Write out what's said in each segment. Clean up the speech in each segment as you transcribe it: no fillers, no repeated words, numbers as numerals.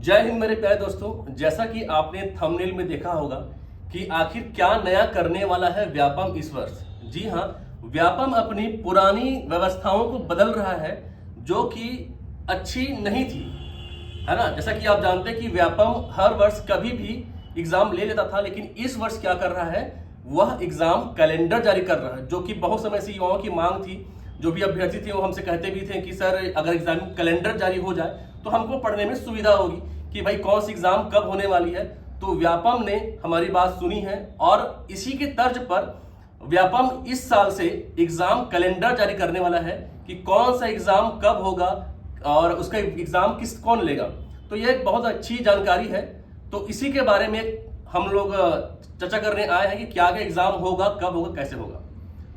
जय हिंद मेरे प्यारे दोस्तों। जैसा कि आपने थंबनेल में देखा होगा कि आखिर क्या नया करने वाला है व्यापम इस वर्ष। जी हाँ, व्यापम अपनी पुरानी व्यवस्थाओं को बदल रहा है जो कि अच्छी नहीं थी, है ना। जैसा कि आप जानते हैं कि व्यापम हर वर्ष कभी भी एग्जाम ले लेता था, लेकिन इस वर्ष क्या कर रहा है, वह एग्जाम कैलेंडर जारी कर रहा है, जो कि बहुत समय से युवाओं की मांग थी। जो भी अभ्यर्थी थे वो हमसे कहते भी थे कि सर अगर एग्जाम कैलेंडर जारी हो जाए तो हमको पढ़ने में सुविधा होगी कि भाई कौन सी एग्जाम कब होने वाली है। तो व्यापम ने हमारी बात सुनी है और इसी के तर्ज पर व्यापम इस साल से एग्जाम कैलेंडर जारी करने वाला है कि कौन सा एग्जाम कब होगा और उसका एग्जाम कौन लेगा। तो यह एक बहुत अच्छी जानकारी है। तो इसी के बारे में हम लोग चर्चा करने आए हैं कि क्या क्या एग्जाम होगा, कब होगा, कैसे होगा।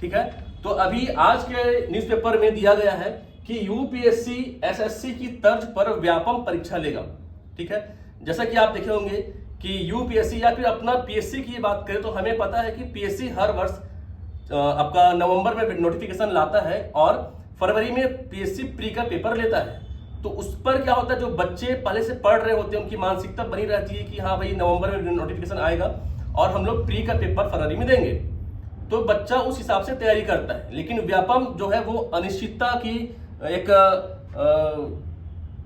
ठीक है, तो अभी आज के न्यूज़पेपर में दिया गया है कि यूपीएससी एसएससी की तर्ज पर व्यापम परीक्षा लेगा। ठीक है, जैसा कि आप देखे होंगे कि यूपीएससी या फिर अपना पीएससी की बात करें तो हमें पता है कि पीएससी हर वर्ष आपका नवंबर में नोटिफिकेशन लाता है और फरवरी में पीएससी प्री का पेपर लेता है। तो उस पर क्या होता है, जो बच्चे पहले से पढ़ रहे होते हैं उनकी मानसिकता बनी रहती है कि हाँ भाई नवंबर में नोटिफिकेशन आएगा और हम लोग प्री का पेपर फरवरी में देंगे। तो बच्चा उस हिसाब से तैयारी करता है। लेकिन व्यापम जो है वो अनिश्चितता की एक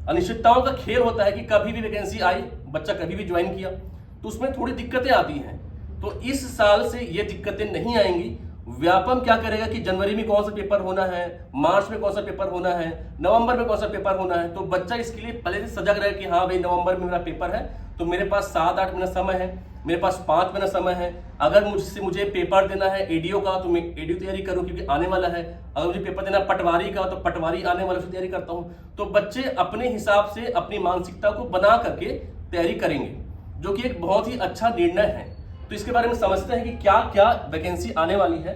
अनिश्चितताओं का खेल होता है कि कभी भी वैकेंसी आई, बच्चा कभी भी ज्वाइन किया, तो उसमें थोड़ी दिक्कतें आती हैं। तो इस साल से ये दिक्कतें नहीं आएंगी। व्यापम क्या करेगा कि जनवरी में कौन सा पेपर होना है, मार्च में कौन सा पेपर होना है, नवंबर में कौन सा पेपर होना है। तो बच्चा इसके लिए पहले से सजग रहे कि हाँ भाई नवंबर में मेरा पेपर है तो मेरे पास 7-8 महीना समय है, मेरे पास 5 महीना समय है। अगर मुझे पेपर देना है एडीओ का तो मैं एडीओ तैयारी करूं क्योंकि आने वाला है। अगर मुझे पेपर देना पटवारी का तो पटवारी आने वाले से तैयारी करता हूं। तो बच्चे अपने हिसाब से अपनी मानसिकता को बना करके तैयारी करेंगे, जो कि एक बहुत ही अच्छा निर्णय है। तो इसके बारे में समझते हैं कि क्या क्या वैकेंसी आने वाली है।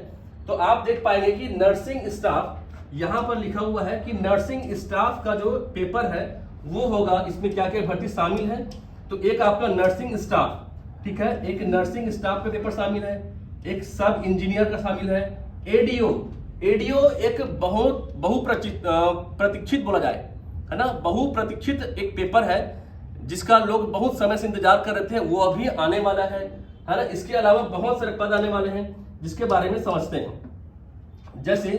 तो आप देख पाएंगे कि नर्सिंग स्टाफ, यहां पर लिखा हुआ है कि नर्सिंग स्टाफ का जो पेपर है वो होगा। इसमें क्या क्या भर्ती शामिल है, तो एक आपका नर्सिंग स्टाफ, ठीक है, एक नर्सिंग स्टाफ का पेपर शामिल है, एक सब इंजीनियर का शामिल है, एडीओ एक बहुत प्रतीक्षित बोला जाए, है ना, बहुप्रतीक्षित एक पेपर है जिसका लोग बहुत समय से इंतजार कर रहे थे, वो अभी आने वाला है ना। इसके अलावा बहुत सारे पद आने वाले हैं जिसके बारे में समझते हैं। जैसे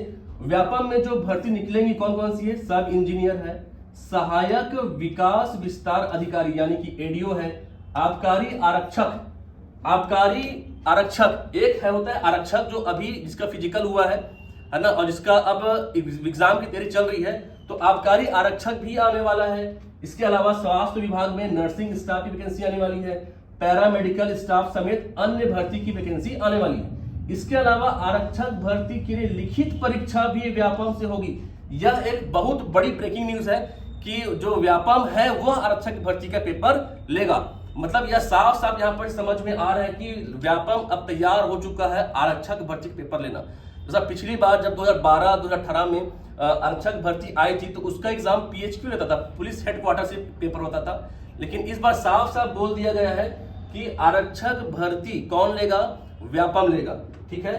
व्यापम में जो भर्ती निकलेंगी कौन कौन सी है, सब इंजीनियर है, सहायक विकास विस्तार अधिकारी यानी कि एडीओ है, आबकारी आरक्षक एक है, होता है आरक्षक जो अभी जिसका फिजिकल हुआ है ना, और जिसका अब एग्जाम की तैयारी चल रही है, तो आबकारी आरक्षक भी आने वाला है। इसके अलावा स्वास्थ्य विभाग में नर्सिंग स्टाफ की वैकेंसी आने वाली है, पैरामेडिकल स्टाफ समेत अन्य भर्ती की वैकेंसी आने वाली है। इसके अलावा आरक्षक भर्ती के लिए लिखित परीक्षा भी व्यापम से होगी। यह एक बहुत बड़ी ब्रेकिंग न्यूज है कि जो व्यापम है वह आरक्षक भर्ती का पेपर लेगा। मतलब यह साफ साफ यहाँ पर समझ में आ रहा है कि व्यापम अब तैयार हो चुका है आरक्षक भर्ती का पेपर लेना। जैसा पिछली बार जब 2012-2018 में आरक्षक भर्ती आई थी तो उसका एग्जाम पीएचक्यू लेता था, पुलिस हेडक्वार्टर से पेपर होता था। लेकिन इस बार साफ साफ बोल दिया गया है कि आरक्षक भर्ती कौन लेगा, व्यापम लेगा। ठीक है,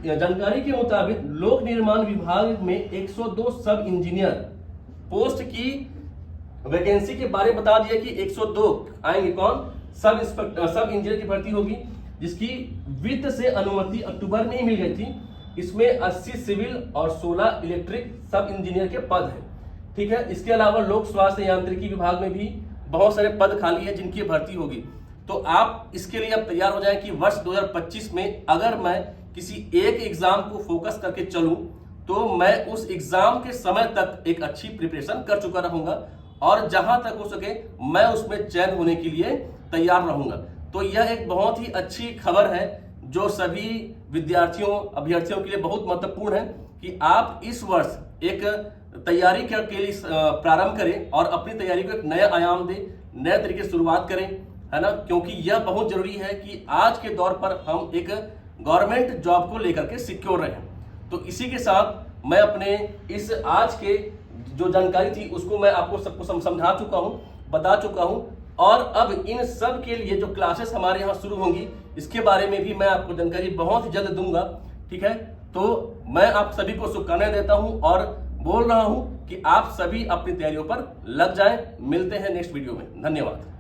जानकारी के मुताबिक लोक निर्माण विभाग में 102 सब इंजीनियर पोस्ट की वैकेंसी के बारे में बता दिया कि 102 आएंगे। कौन, सब इंजीनियर की भर्ती होगी, जिसकी वित्त से अनुमति अक्टूबर में ही मिल गई थी। इसमें 80 सिविल और 16 इलेक्ट्रिक सब इंजीनियर के पद हैं। ठीक है, इसके अलावा लोक स्वास्थ्य यांत्रिकी विभाग में भी बहुत सारे पद खाली है जिनकी भर्ती होगी। तो आप इसके लिए अब तैयार हो जाएं कि वर्ष 2025 में अगर मैं किसी एक एग्जाम को फोकस करके चलूं तो मैं उस एग्जाम के समय तक एक अच्छी प्रिपरेशन कर चुका रहूंगा और जहां तक हो सके मैं उसमें चयन होने के लिए तैयार रहूंगा। तो यह एक बहुत ही अच्छी खबर है जो सभी विद्यार्थियों अभ्यर्थियों के लिए बहुत महत्वपूर्ण है कि आप इस वर्ष एक तैयारी के लिए प्रारंभ करें और अपनी तैयारी को एक नया आयाम दें, नए तरीके से शुरुआत करें, है ना, क्योंकि यह बहुत जरूरी है कि आज के दौर पर हम एक गवर्नमेंट जॉब को लेकर के सिक्योर रहें। तो इसी के साथ मैं अपने इस आज के जो जानकारी थी उसको मैं आपको सबको समझा चुका हूं, बता चुका हूं, और अब इन सब के लिए जो क्लासेस हमारे यहाँ शुरू होंगी इसके बारे में भी मैं आपको जानकारी बहुत ही जल्द दूंगा। ठीक है, तो मैं आप सभी को शुभकामनाएं देता हूं और बोल रहा हूं कि आप सभी अपनी तैयारियों पर लग जाएं। मिलते हैं नेक्स्ट वीडियो में। धन्यवाद।